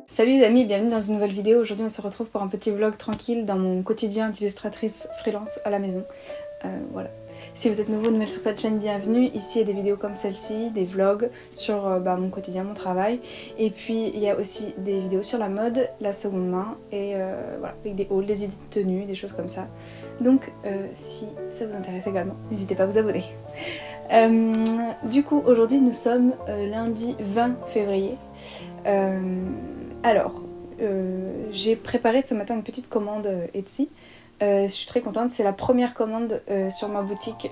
Salut les amis, bienvenue dans une nouvelle vidéo. Aujourd'hui on se retrouve pour un petit vlog tranquille dans mon quotidien d'illustratrice freelance à la maison. Voilà. Si vous êtes nouveau, nouvelle sur cette chaîne, bienvenue. Ici il y a des vidéos comme celle-ci, des vlogs sur mon quotidien, mon travail. Et puis il y a aussi des vidéos sur la mode, la seconde main et voilà, avec des hauls, des idées de tenues, des choses comme ça. Donc si ça vous intéresse également, n'hésitez pas à vous abonner. Du coup aujourd'hui nous sommes lundi 20 février. Alors, j'ai préparé ce matin une petite commande Etsy. Je suis très contente, c'est la première commande sur ma boutique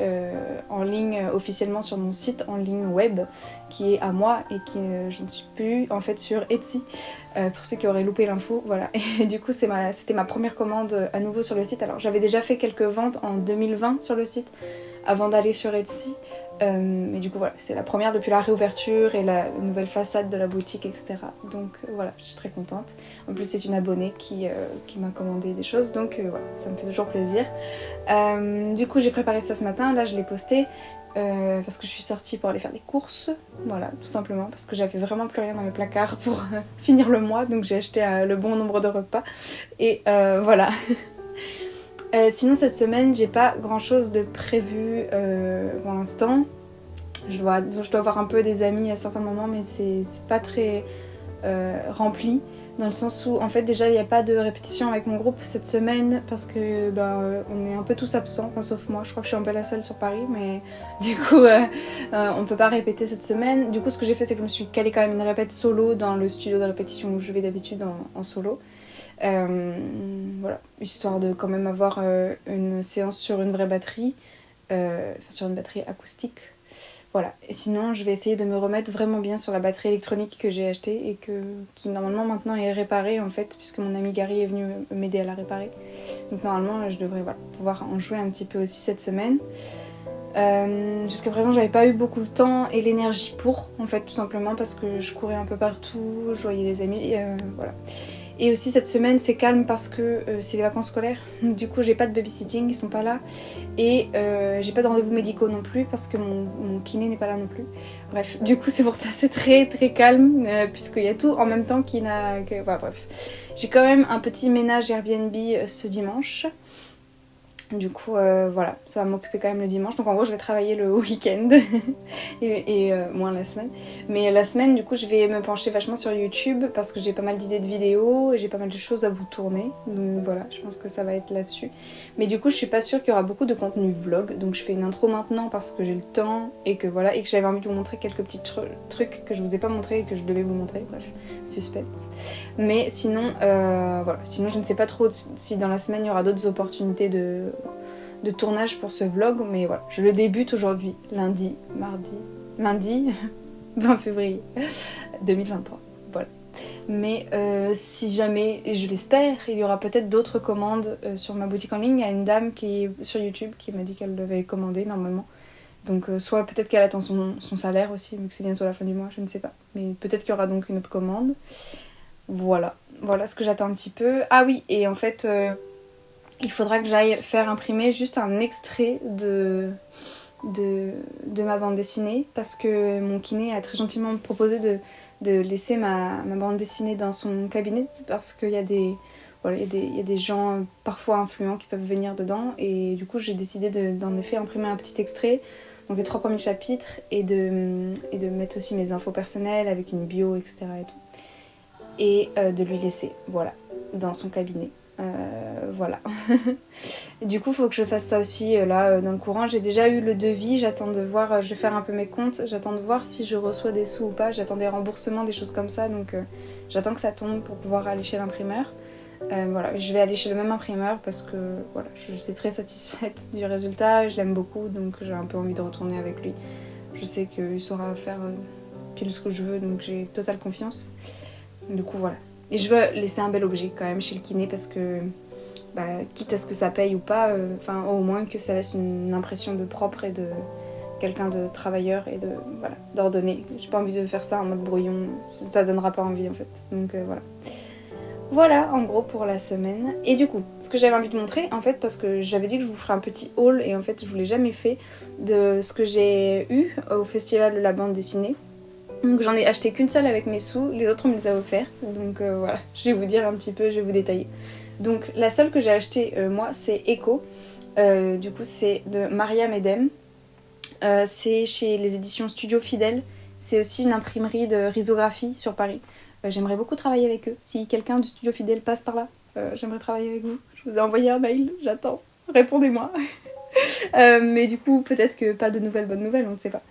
en ligne, officiellement sur mon site en ligne web, qui est à moi et qui je ne suis plus en fait sur Etsy, pour ceux qui auraient loupé l'info, voilà. Et du coup c'était ma première commande à nouveau sur le site. Alors j'avais déjà fait quelques ventes en 2020 sur le site, avant d'aller sur Etsy. Mais du coup voilà, c'est la première depuis la réouverture et la nouvelle façade de la boutique, etc. Donc voilà, je suis très contente. En plus c'est une abonnée qui m'a commandé des choses, donc voilà, ça me fait toujours plaisir. Du coup j'ai préparé ça ce matin, là je l'ai posté parce que je suis sortie pour aller faire des courses. Voilà, tout simplement, parce que j'avais vraiment plus rien dans mes placards pour finir le mois, donc j'ai acheté le bon nombre de repas. Et voilà. Sinon cette semaine j'ai pas grand chose de prévu pour l'instant. Je dois avoir un peu des amis à certains moments, mais c'est pas très rempli, dans le sens où en fait déjà il n'y a pas de répétition avec mon groupe cette semaine parce que on est un peu tous absents, enfin sauf moi, je crois que je suis un peu la seule sur Paris, mais du coup on peut pas répéter cette semaine. Du coup ce que j'ai fait c'est que je me suis calée quand même une répète solo dans le studio de répétition où je vais d'habitude en solo. Voilà, histoire de quand même avoir une séance sur une vraie batterie, sur une batterie acoustique. Voilà, et sinon je vais essayer de me remettre vraiment bien sur la batterie électronique que j'ai achetée et qui normalement maintenant est réparée en fait, puisque mon ami Gary est venu m'aider à la réparer. Donc normalement je devrais pouvoir en jouer un petit peu aussi cette semaine. Jusqu'à présent j'avais pas eu beaucoup de temps et l'énergie pour, en fait, tout simplement parce que je courais un peu partout, je voyais des amis, voilà. Et aussi cette semaine c'est calme parce que c'est les vacances scolaires, du coup j'ai pas de babysitting, ils sont pas là. Et j'ai pas de rendez-vous médicaux non plus parce que mon kiné n'est pas là non plus. Bref, du coup c'est pour ça, c'est très très calme, puisqu'il y a tout en même temps qui n'a... Voilà, bref. J'ai quand même un petit ménage Airbnb ce dimanche. Du coup voilà, ça va m'occuper quand même le dimanche, donc en gros je vais travailler le week-end et moins la semaine. Mais la semaine du coup je vais me pencher vachement sur YouTube parce que j'ai pas mal d'idées de vidéos et j'ai pas mal de choses à vous tourner, donc voilà, je pense que ça va être là-dessus. Mais du coup je suis pas sûre qu'il y aura beaucoup de contenu vlog, donc je fais une intro maintenant parce que j'ai le temps et que voilà, et que j'avais envie de vous montrer quelques petits trucs que je vous ai pas montré et que je devais vous montrer, bref, suspense. Mais sinon voilà, sinon je ne sais pas trop si dans la semaine il y aura d'autres opportunités de tournage pour ce vlog, mais voilà, je le débute aujourd'hui, lundi 20 février 2023, voilà. Mais si jamais, et je l'espère, il y aura peut-être d'autres commandes sur ma boutique en ligne. Il y a une dame qui est sur YouTube qui m'a dit qu'elle devait commander normalement, donc soit peut-être qu'elle attend son salaire aussi, vu que c'est bientôt la fin du mois, je ne sais pas, mais peut-être qu'il y aura donc une autre commande. Voilà ce que j'attends un petit peu. Ah oui, et en fait il faudra que j'aille faire imprimer juste un extrait de ma bande dessinée, parce que mon kiné a très gentiment proposé de laisser ma bande dessinée dans son cabinet, parce qu'il y a des gens parfois influents qui peuvent venir dedans, et du coup j'ai décidé d'en effet imprimer un petit extrait, donc les 3 premiers chapitres, et de mettre aussi mes infos personnelles avec une bio, etc. et de lui laisser, voilà, dans son cabinet. Voilà. Du coup, il faut que je fasse ça aussi là dans le courant. J'ai déjà eu le devis, j'attends de voir, je vais faire un peu mes comptes, j'attends de voir si je reçois des sous ou pas, j'attends des remboursements, des choses comme ça, donc j'attends que ça tombe pour pouvoir aller chez l'imprimeur. Voilà, je vais aller chez le même imprimeur parce que voilà, j'étais très satisfaite du résultat, je l'aime beaucoup, donc j'ai un peu envie de retourner avec lui. Je sais qu'il saura faire pile ce que je veux, donc j'ai totale confiance. Du coup voilà. Et je veux laisser un bel objet quand même chez le kiné parce que quitte à ce que ça paye ou pas, au moins que ça laisse une impression de propre et de quelqu'un de travailleur et d'ordonné. J'ai pas envie de faire ça en mode brouillon, ça donnera pas envie en fait. Donc voilà. Voilà en gros pour la semaine. Et du coup, ce que j'avais envie de montrer, en fait, parce que j'avais dit que je vous ferais un petit haul et en fait je vous l'ai jamais fait, de ce que j'ai eu au festival de la bande dessinée. Donc j'en ai acheté qu'une seule avec mes sous, les autres on me les a offertes, donc voilà, je vais vous dire un petit peu, je vais vous détailler. Donc la seule que j'ai achetée moi c'est Echo, du coup c'est de Maria Medem, c'est chez les éditions Studio Fidèle, c'est aussi une imprimerie de risographie sur Paris. J'aimerais beaucoup travailler avec eux, si quelqu'un du Studio Fidèle passe par là, j'aimerais travailler avec vous, je vous ai envoyé un mail, j'attends, répondez-moi. Mais du coup, peut-être que pas de nouvelles bonnes nouvelles, on ne sait pas.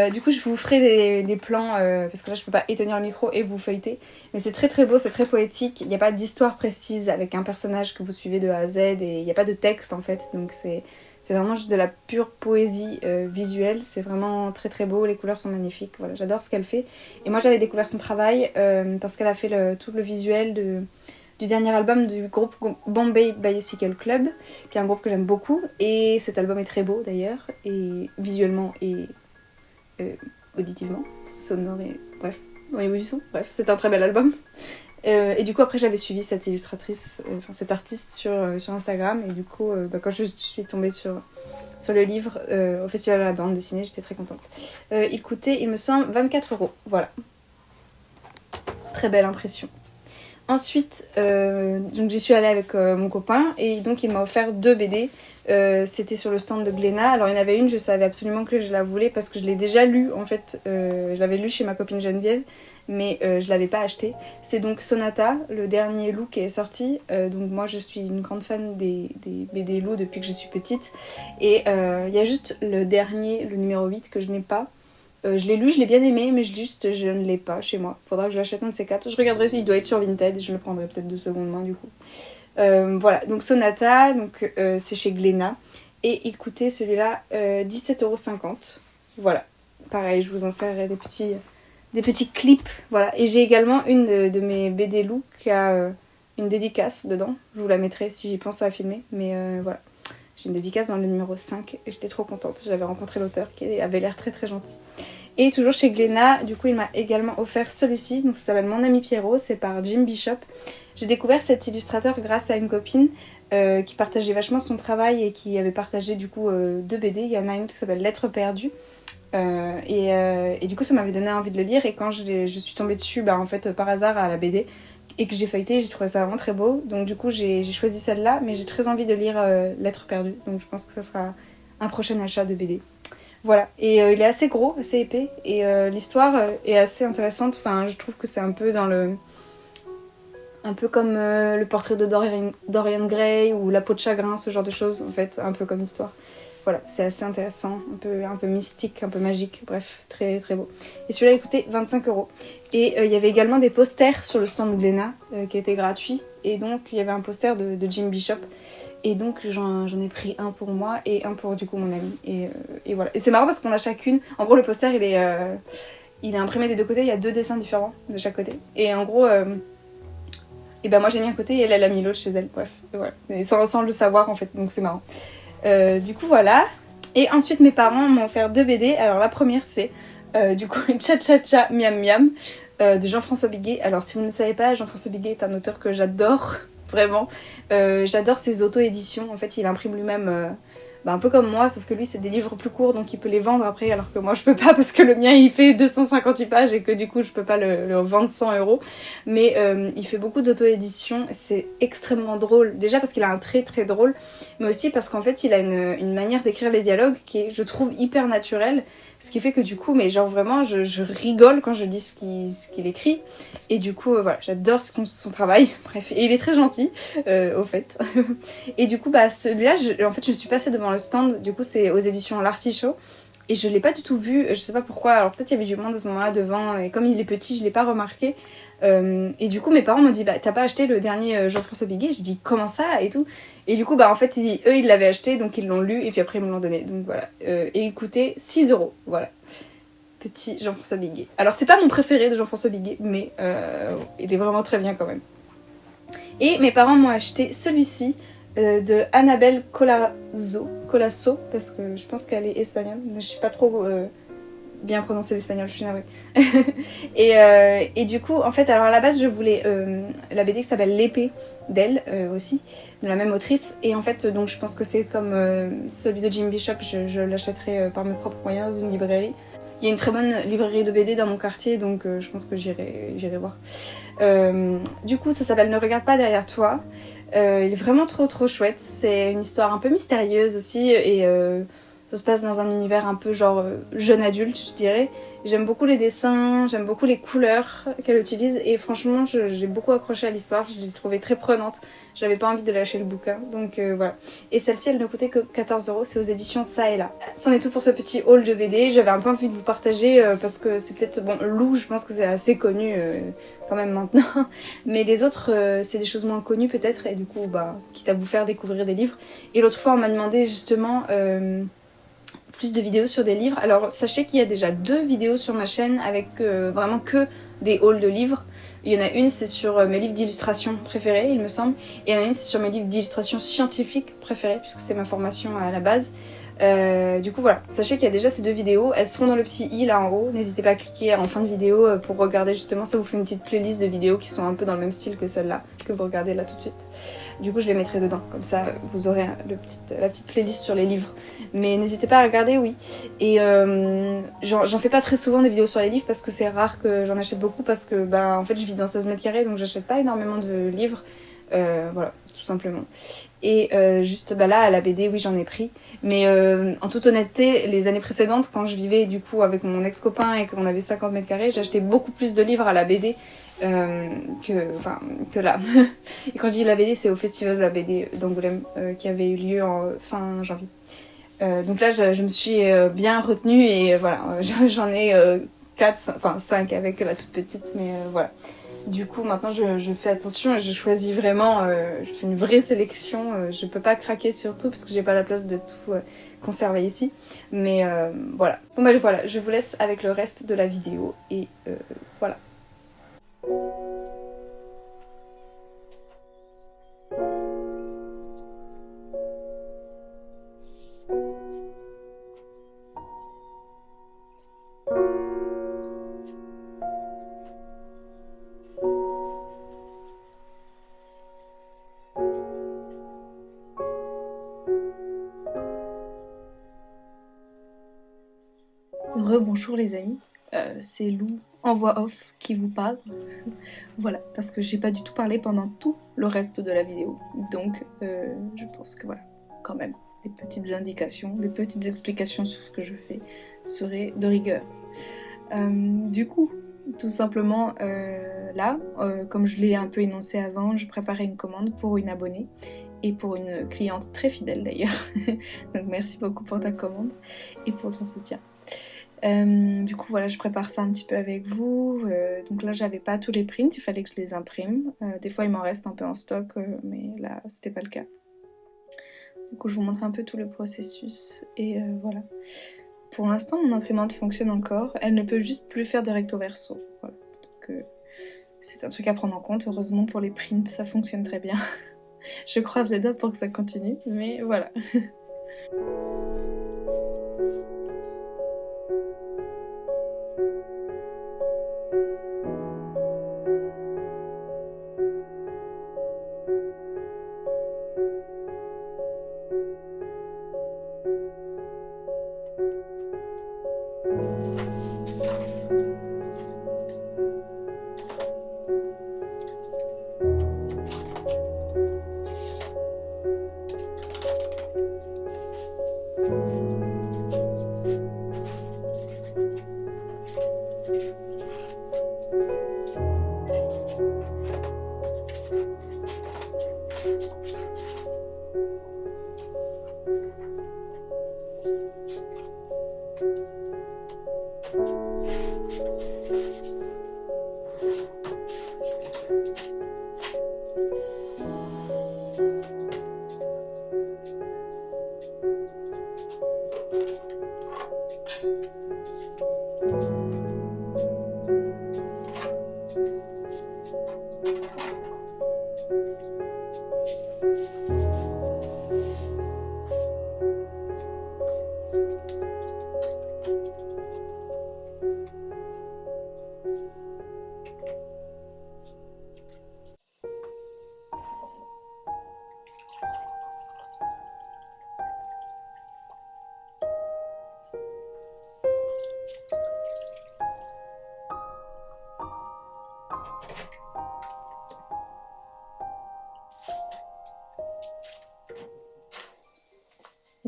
Du coup, je vous ferai des plans, parce que là, je peux pas étenir le micro et vous feuilleter. Mais c'est très très beau, c'est très poétique. Il n'y a pas d'histoire précise avec un personnage que vous suivez de A à Z et il n'y a pas de texte en fait. Donc c'est vraiment juste de la pure poésie visuelle. C'est vraiment très très beau, les couleurs sont magnifiques. Voilà, j'adore ce qu'elle fait. Et moi, j'avais découvert son travail parce qu'elle a fait tout le visuel du dernier album du groupe Bombay Bicycle Club, qui est un groupe que j'aime beaucoup, et cet album est très beau d'ailleurs, et visuellement et auditivement, sonore et bref, au niveau du son, bref, c'est un très bel album. Et du coup après j'avais suivi cette illustratrice, cette artiste sur Instagram, et du coup quand je suis tombée sur le livre au festival de la bande dessinée, j'étais très contente. Il coûtait, il me semble, 24 €, voilà. Très belle impression. Ensuite, donc j'y suis allée avec mon copain et donc il m'a offert 2 BD. C'était sur le stand de Glénat. Alors il y en avait une, je savais absolument que je la voulais parce que je l'ai déjà lue en fait. Je l'avais lue chez ma copine Geneviève, mais je l'avais pas acheté. C'est donc Sonata, le dernier Lou qui est sorti. Donc moi je suis une grande fan des BD Lou depuis que je suis petite. Et il y a juste le dernier, le numéro 8 que je n'ai pas. Je l'ai lu, je l'ai bien aimé, mais je ne l'ai pas chez moi. Faudra que je l'achète un de ces 4. Je regarderai s'il doit être sur Vinted et je le prendrai peut-être de seconde main du coup. Voilà, donc Sonata, donc, c'est chez Glénat. Et il coûtait celui-là 17,50 €. Voilà, pareil, je vous insérerai des petits clips. Voilà, et j'ai également une de mes BD Lou qui a une dédicace dedans. Je vous la mettrai si j'y pense à filmer, mais voilà. J'ai une dédicace dans le numéro 5 et j'étais trop contente. J'avais rencontré l'auteur qui avait l'air très très gentil. Et toujours chez Glénat, du coup il m'a également offert celui-ci, donc ça s'appelle Mon ami Pierrot, c'est par Jim Bishop. J'ai découvert cet illustrateur grâce à une copine qui partageait vachement son travail et qui avait partagé du coup 2 BD. Il y en a une qui s'appelle Lettres perdues. Et du coup ça m'avait donné envie de le lire et quand je suis tombée dessus en fait par hasard à la BD et que j'ai feuilleté, j'ai trouvé ça vraiment très beau, donc du coup j'ai choisi celle-là, mais j'ai très envie de lire Lettres perdues, donc je pense que ça sera un prochain achat de BD. Voilà, et il est assez gros, assez épais, et l'histoire est assez intéressante, enfin je trouve que c'est un peu dans le... un peu comme le portrait de Dorian Gray ou La peau de chagrin, ce genre de choses en fait, un peu comme histoire. Voilà, c'est assez intéressant, un peu mystique, un peu magique, bref, très très beau. Et celui-là, il coûtait 25 €. Et il y avait également des posters sur le stand de Glénat qui étaient gratuits. Et donc, il y avait un poster de Jim Bishop. Et donc, j'en ai pris un pour moi et un pour du coup mon ami. Et voilà. Et c'est marrant parce qu'on a chacune. En gros, le poster, il est imprimé des deux côtés. Il y a 2 dessins différents de chaque côté. Et en gros. Et ben moi j'ai mis un côté et elle a mis l'autre chez elle. Bref, voilà. Et sans le savoir en fait, donc c'est marrant. Du coup voilà. Et ensuite mes parents m'ont offert 2 BD. Alors la première c'est du coup Cha Cha Cha Miam Miam de Jean-François Biguet. Alors si vous ne le savez pas, Jean-François Biguet est un auteur que j'adore, vraiment. J'adore ses auto-éditions. En fait il imprime lui-même un peu comme moi, sauf que lui c'est des livres plus courts donc il peut les vendre après alors que moi je peux pas parce que le mien il fait 258 pages et que du coup je peux pas le vendre 100 €. Mais il fait beaucoup d'auto-édition, c'est extrêmement drôle. Déjà parce qu'il a un trait très drôle, mais aussi parce qu'en fait il a une manière d'écrire les dialogues qui est, je trouve, hyper naturelle. Ce qui fait que du coup, mais genre vraiment, je rigole quand je dis ce qu'il écrit. Et du coup, voilà, j'adore son travail. Bref, et il est très gentil, au fait. Et du coup, celui-là, en fait, je suis passée devant le stand. Du coup, c'est aux éditions L'Artichaut. Et je l'ai pas du tout vu, je sais pas pourquoi. Alors peut-être il y avait du monde à ce moment-là devant. Et comme il est petit, je l'ai pas remarqué. Et du coup mes parents m'ont dit t'as pas acheté le dernier Jean-François Biguet? J'ai dit comment ça et tout. Et du coup en fait eux ils l'avaient acheté donc ils l'ont lu et puis après ils me l'ont donné. Donc voilà. Et il coûtait 6 €. Voilà. Petit Jean-François Biguet. Alors c'est pas mon préféré de Jean-François Biguet mais il est vraiment très bien quand même. Et mes parents m'ont acheté celui-ci de Annabelle Colasso parce que je pense qu'elle est espagnole mais je suis pas trop bien prononcer l'espagnol, je suis navrée. Et du coup, en fait, alors à la base, je voulais la BD qui s'appelle L'épée d'elle aussi, de la même autrice. Et en fait, donc je pense que c'est comme celui de Jim Bishop, je l'achèterai par mes propres moyens dans une librairie. Il y a une très bonne librairie de BD dans mon quartier, donc je pense que j'irai voir. Du coup, ça s'appelle Ne regarde pas derrière toi. Il est vraiment trop chouette. C'est une histoire un peu mystérieuse aussi et ça se passe dans un univers un peu genre jeune adulte, je dirais. J'aime beaucoup les dessins, j'aime beaucoup les couleurs qu'elle utilise et franchement, j'ai beaucoup accroché à l'histoire. Je l'ai trouvée très prenante. J'avais pas envie de lâcher le bouquin, donc voilà. Et celle-ci, elle ne coûtait que 14€. C'est aux éditions Ça et Là. C'en est tout pour ce petit haul de BD. J'avais un peu envie de vous partager parce que c'est peut-être bon. Lou, je pense que c'est assez connu. Quand même maintenant, mais les autres c'est des choses moins connues peut-être et du coup bah quitte à vous faire découvrir des livres. Et l'autre fois on m'a demandé justement plus de vidéos sur des livres. Alors sachez qu'il y a déjà 2 vidéos sur ma chaîne avec vraiment que des hauls de livres. Il y en a une c'est sur mes livres d'illustration préférés il me semble, et il y en a une c'est sur mes livres d'illustration scientifique préférés puisque c'est ma formation à la base. Du coup voilà, sachez qu'il y a déjà ces 2 vidéos, elles seront dans le petit i là en haut, n'hésitez pas à cliquer en fin de vidéo pour regarder justement, ça vous fait une petite playlist de vidéos qui sont un peu dans le même style que celle-là, que vous regardez là tout de suite. Du coup je les mettrai dedans, comme ça vous aurez la petite playlist sur les livres. Mais n'hésitez pas à regarder, oui. Et j'en fais pas très souvent des vidéos sur les livres parce que c'est rare que j'en achète beaucoup parce que bah en fait je vis dans 16 mètres carrés donc j'achète pas énormément de livres. Voilà, tout simplement. Et juste bah là à la BD oui j'en ai pris, mais en toute honnêteté les années précédentes quand je vivais du coup avec mon ex-copain et qu'on avait 50 mètres carrés, j'achetais beaucoup plus de livres à la BD que là. Et quand je dis la BD c'est au festival de la BD d'Angoulême qui avait eu lieu en fin janvier. Donc là je me suis bien retenue et voilà j'en ai 5 avec la toute petite, mais voilà. Du coup, maintenant, je fais attention et je choisis vraiment, je fais une vraie sélection. Je peux pas craquer sur tout parce que j'ai pas la place de tout conserver ici. Mais voilà. Bon, bah voilà, je vous laisse avec le reste de la vidéo et voilà. Rebonjour les amis, c'est Lou en voix off qui vous parle. Voilà, parce que j'ai pas du tout parlé pendant tout le reste de la vidéo. Donc je pense que voilà, quand même, des petites indications, des petites explications sur ce que je fais seraient de rigueur. Du coup, tout simplement là, comme je l'ai un peu énoncé avant, je préparais une commande pour une abonnée et pour une cliente très fidèle d'ailleurs. Donc merci beaucoup pour ta commande et pour ton soutien. Du coup voilà, je prépare ça un petit peu avec vous. Donc là j'avais pas tous les prints, il fallait que je les imprime. Des fois il m'en reste un peu en stock, mais là c'était pas le cas. Du coup je vous montre un peu tout le processus et voilà. Pour l'instant mon imprimante fonctionne encore, elle ne peut juste plus faire de recto verso. Voilà. Donc c'est un truc à prendre en compte. Heureusement pour les prints ça fonctionne très bien. Je croise les doigts pour que ça continue, mais voilà.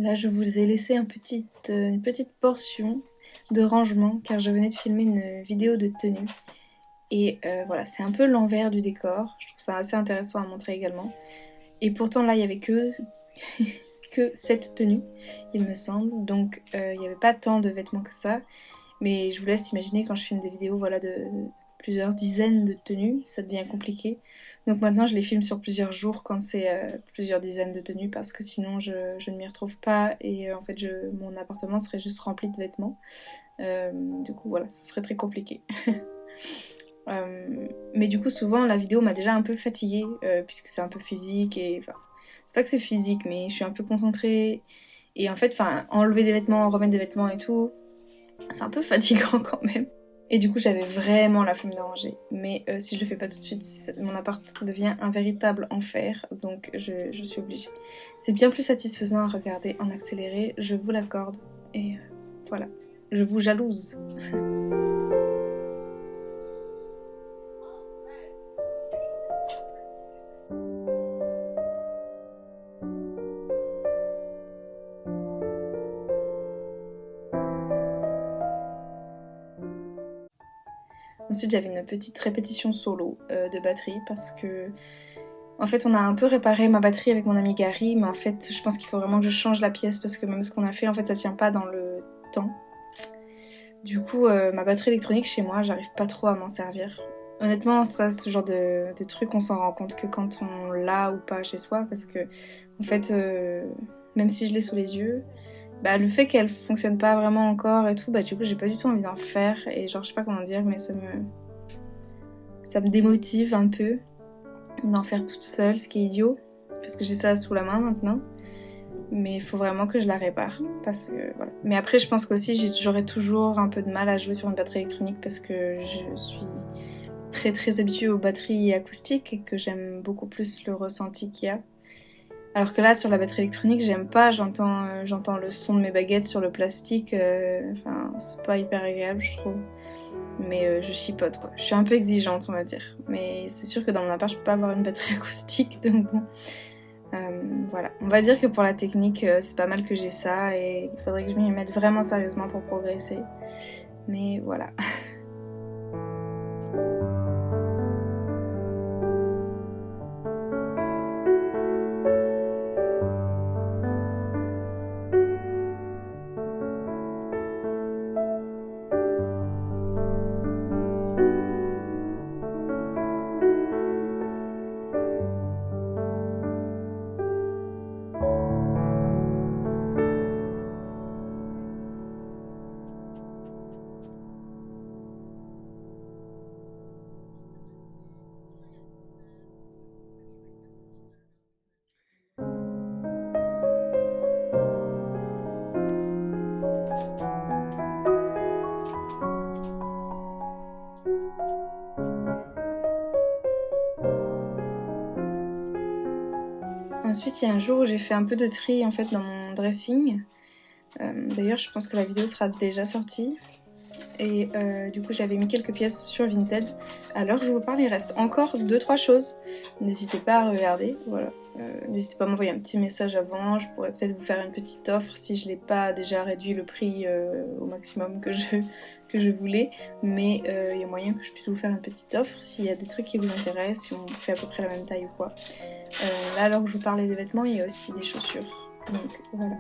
Là, je vous ai laissé une petite portion de rangement car je venais de filmer une vidéo de tenue. Et voilà, c'est un peu l'envers du décor. Je trouve ça assez intéressant à montrer également. Et pourtant, là, il n'y avait que cette tenue, il me semble. Donc, il n'y avait pas tant de vêtements que ça. Mais je vous laisse imaginer quand je filme des vidéos voilà, de plusieurs dizaines de tenues, ça devient compliqué. Donc maintenant je les filme sur plusieurs jours quand c'est plusieurs dizaines de tenues parce que sinon je ne m'y retrouve pas et en fait mon appartement serait juste rempli de vêtements. Du coup voilà, ça serait très compliqué. Mais du coup souvent la vidéo m'a déjà un peu fatiguée puisque c'est un peu physique et enfin c'est pas que c'est physique mais je suis un peu concentrée et en fait enlever des vêtements, remettre des vêtements et tout, c'est un peu fatigant quand même. Et du coup j'avais vraiment la flemme de ranger. Mais si je le fais pas tout de suite, mon appart devient un véritable enfer. Donc je suis obligée. C'est bien plus satisfaisant à regarder en accéléré, je vous l'accorde. Et voilà, je vous jalouse. Ensuite j'avais une petite répétition solo de batterie parce que en fait on a un peu réparé ma batterie avec mon ami Gary mais en fait je pense qu'il faut vraiment que je change la pièce parce que même ce qu'on a fait en fait ça tient pas dans le temps. Du coup ma batterie électronique chez moi j'arrive pas trop à m'en servir. Honnêtement ça ce genre de truc on s'en rend compte que quand on l'a ou pas chez soi parce que en fait même si je l'ai sous les yeux bah, le fait qu'elle fonctionne pas vraiment encore et tout, bah du coup j'ai pas du tout envie d'en faire et genre je sais pas comment dire mais ça me démotive un peu d'en faire toute seule, ce qui est idiot parce que j'ai ça sous la main maintenant mais il faut vraiment que je la répare parce que voilà. Mais après je pense qu'aussi j'aurais toujours un peu de mal à jouer sur une batterie électronique parce que je suis très habituée aux batteries acoustiques et que j'aime beaucoup plus le ressenti qu'il y a. Alors que là, sur la batterie électronique, j'aime pas, j'entends le son de mes baguettes sur le plastique, enfin, c'est pas hyper agréable, je trouve. Mais je chipote, quoi. Je suis un peu exigeante, on va dire. Mais c'est sûr que dans mon appart, je peux pas avoir une batterie acoustique, donc bon. Voilà. On va dire que pour la technique, c'est pas mal que j'ai ça, et il faudrait que je m'y mette vraiment sérieusement pour progresser. Mais voilà. Ensuite, il y a un jour où j'ai fait un peu de tri en fait dans mon dressing. D'ailleurs, je pense que la vidéo sera déjà sortie. Et du coup, j'avais mis quelques pièces sur Vinted. À l'heure que je vous parle, il reste encore 2-3 choses. N'hésitez pas à regarder. Voilà. N'hésitez pas à m'envoyer un petit message avant. Je pourrais peut-être vous faire une petite offre si je n'ai pas déjà réduit le prix au maximum que je voulais. Mais il y a moyen que je puisse vous faire une petite offre s'il y a des trucs qui vous intéressent, si on fait à peu près la même taille ou quoi. Là, alors que je vous parlais des vêtements, il y a aussi des chaussures. Donc voilà.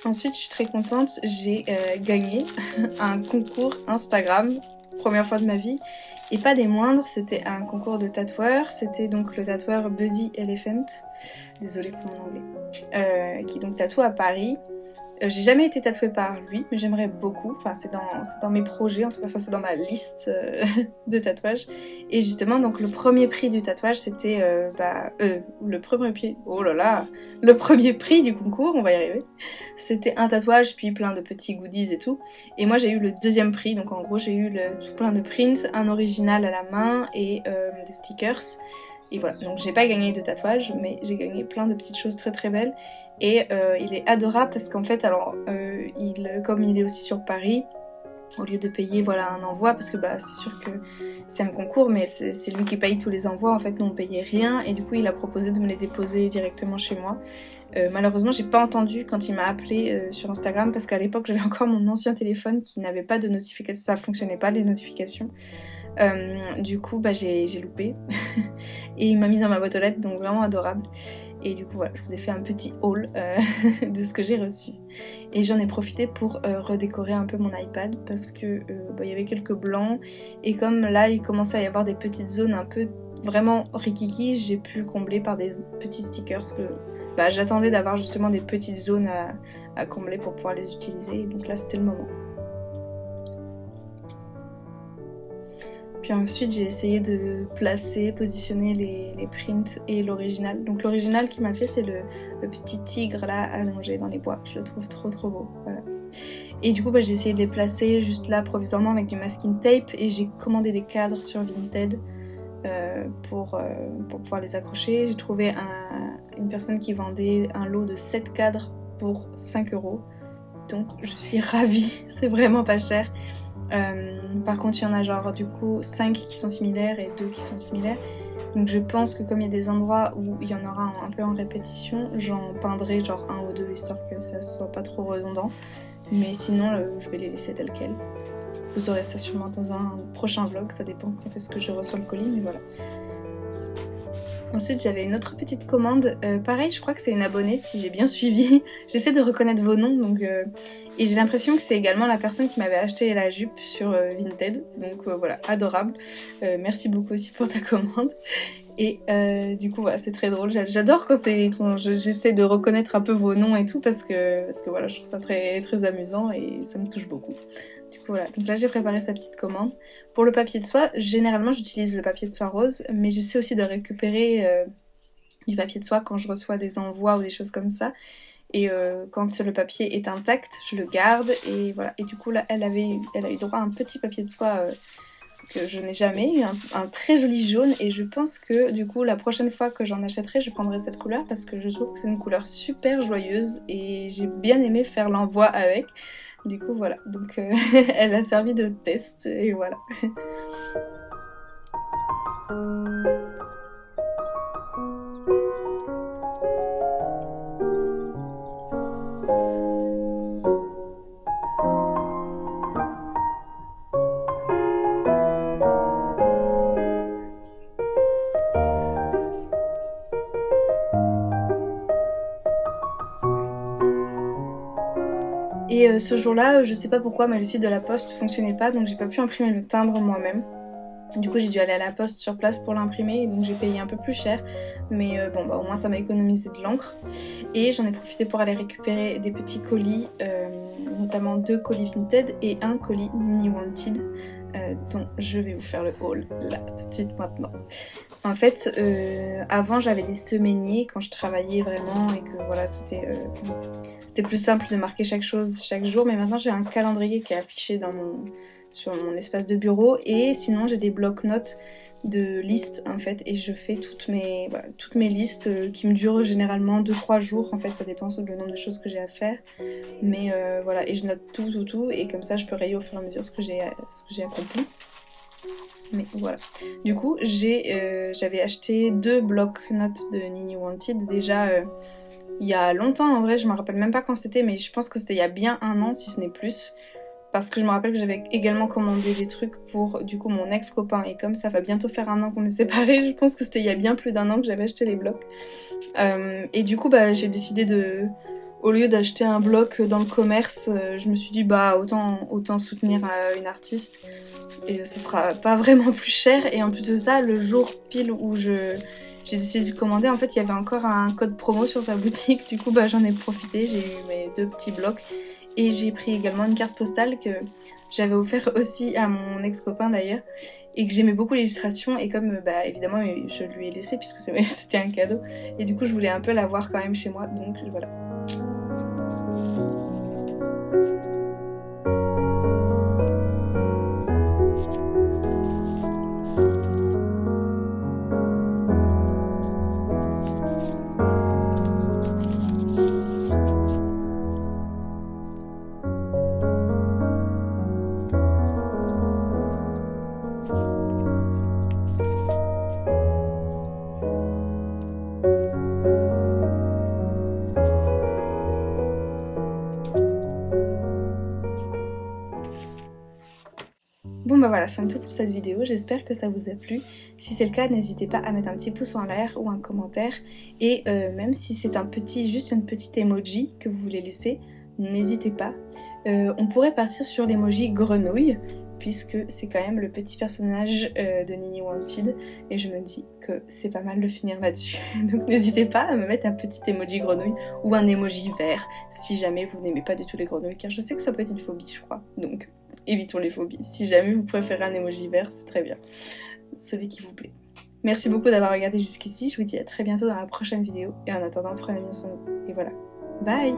Ensuite, je suis très contente, j'ai gagné un concours Instagram, première fois de ma vie, et pas des moindres, c'était un concours de tatoueurs, c'était donc le tatoueur Buzzy Elephant, désolée pour mon anglais, qui donc tatoue à Paris, J'ai jamais été tatouée par lui, mais j'aimerais beaucoup. Enfin, c'est dans mes projets, en tout cas, enfin, c'est dans ma liste de tatouages. Et justement, donc le premier prix du tatouage, c'était le premier prix du concours, on va y arriver. C'était un tatouage, puis plein de petits goodies et tout. Et moi, j'ai eu le deuxième prix, donc en gros, j'ai eu tout plein de prints, un original à la main et des stickers. Et voilà, donc j'ai pas gagné de tatouage, mais j'ai gagné plein de petites choses très très belles. Et il est adorable parce qu'en fait, alors, comme il est aussi sur Paris, au lieu de payer voilà, un envoi, parce que c'est sûr que c'est un concours, mais c'est lui qui paye tous les envois, en fait, nous on payait rien, et du coup il a proposé de me les déposer directement chez moi. Malheureusement, j'ai pas entendu quand il m'a appelé sur Instagram, parce qu'à l'époque j'avais encore mon ancien téléphone qui n'avait pas de notification, ça fonctionnait pas les notifications. Du coup j'ai loupé et il m'a mis dans ma boîte aux lettres, donc vraiment adorable. Et du coup voilà, je vous ai fait un petit haul de ce que j'ai reçu. Et j'en ai profité pour redécorer un peu mon iPad parce que il y avait quelques blancs, et comme là il commençait à y avoir des petites zones un peu vraiment rikiki, j'ai pu combler par des petits stickers que j'attendais d'avoir justement des petites zones à combler pour pouvoir les utiliser, et donc là c'était le moment. Puis ensuite j'ai essayé de positionner les prints et l'original. Donc l'original qui m'a fait, c'est le petit tigre là allongé dans les bois. Je le trouve trop trop beau. Voilà. Et du coup j'ai essayé de les placer juste là provisoirement avec du masking tape, et j'ai commandé des cadres sur Vinted pour pouvoir les accrocher. J'ai trouvé une personne qui vendait un lot de 7 cadres pour 5€. Donc je suis ravie, c'est vraiment pas cher. Par contre il y en a genre du coup 5 qui sont similaires et 2 qui sont similaires, donc je pense que comme il y a des endroits où il y en aura un peu en répétition, j'en peindrai genre 1 ou 2 histoire que ça soit pas trop redondant, mais sinon je vais les laisser tels quels. Vous aurez ça sûrement dans un prochain vlog, ça dépend quand est-ce que je reçois le colis, mais voilà. Ensuite j'avais une autre petite commande, pareil je crois que c'est une abonnée si j'ai bien suivi, j'essaie de reconnaître vos noms, donc et j'ai l'impression que c'est également la personne qui m'avait acheté la jupe sur Vinted, donc voilà, adorable, merci beaucoup aussi pour ta commande. Et du coup voilà, c'est très drôle, j'adore quand j'essaie de reconnaître un peu vos noms et tout, parce que voilà, je trouve ça très, très amusant et ça me touche beaucoup. Du coup voilà, donc là j'ai préparé sa petite commande. Pour le papier de soie, généralement j'utilise le papier de soie rose, mais j'essaie aussi de récupérer du papier de soie quand je reçois des envois ou des choses comme ça. Et quand le papier est intact, je le garde, et voilà. Et du coup là, elle a eu droit à un petit papier de soie que je n'ai jamais eu, un très joli jaune, et je pense que du coup la prochaine fois que j'en achèterai, je prendrai cette couleur parce que je trouve que c'est une couleur super joyeuse et j'ai bien aimé faire l'envoi avec. Du coup voilà, donc elle a servi de test et voilà. Et ce jour-là, je sais pas pourquoi, mais le site de la poste fonctionnait pas, donc j'ai pas pu imprimer le timbre moi-même. Du coup j'ai dû aller à la poste sur place pour l'imprimer, donc j'ai payé un peu plus cher, mais au moins ça m'a économisé de l'encre. Et j'en ai profité pour aller récupérer des petits colis, notamment 2 colis Vinted et un colis Nini Wanted, dont je vais vous faire le haul là tout de suite maintenant. En fait avant j'avais des semainiers quand je travaillais vraiment, et que voilà c'était plus simple de marquer chaque chose chaque jour, mais maintenant j'ai un calendrier qui est affiché sur mon espace de bureau, et sinon j'ai des blocs-notes de listes en fait, et je fais toutes mes listes qui me durent généralement 2-3 jours, en fait ça dépend du nombre de choses que j'ai à faire, mais voilà, et je note tout, et comme ça je peux rayer au fur et à mesure ce que j'ai accompli. Mais voilà. Du coup, j'avais acheté 2 blocs-notes de Nini Wanted déjà il y a longtemps, en vrai, je me rappelle même pas quand c'était, mais je pense que c'était il y a bien 1 an, si ce n'est plus. Parce que je me rappelle que j'avais également commandé des trucs pour du coup mon ex-copain, et comme ça va bientôt faire 1 an qu'on est séparés, je pense que c'était il y a bien plus d'1 an que j'avais acheté les blocs. Et du coup, j'ai décidé au lieu d'acheter un bloc dans le commerce, je me suis dit autant soutenir une artiste, et ce sera pas vraiment plus cher, et en plus de ça, le jour pile où je j'ai décidé de commander. En fait, il y avait encore un code promo sur sa boutique, du coup bah, j'en ai profité, j'ai eu mes 2 petits blocs et j'ai pris également une carte postale que j'avais offert aussi à mon ex-copain d'ailleurs et que j'aimais beaucoup l'illustration et comme bah, évidemment je lui ai laissé puisque c'était un cadeau et du coup je voulais un peu l'avoir quand même chez moi, donc voilà. Bon bah voilà, c'est tout pour cette vidéo, j'espère que ça vous a plu. Si c'est le cas, n'hésitez pas à mettre un petit pouce en l'air ou un commentaire. Et même si c'est juste une petite emoji que vous voulez laisser, n'hésitez pas. On pourrait partir sur l'emoji grenouille, puisque c'est quand même le petit personnage de Nini Wanted. Et je me dis que c'est pas mal de finir là-dessus. Donc n'hésitez pas à me mettre un petit emoji grenouille ou un emoji vert, si jamais vous n'aimez pas du tout les grenouilles, car je sais que ça peut être une phobie, je crois. Donc évitons les phobies. Si jamais vous préférez un emoji vert, c'est très bien. Celui qui vous plaît. Merci beaucoup d'avoir regardé jusqu'ici. Je vous dis à très bientôt dans la prochaine vidéo. Et en attendant, prenez bien soin de vous. Et voilà. Bye!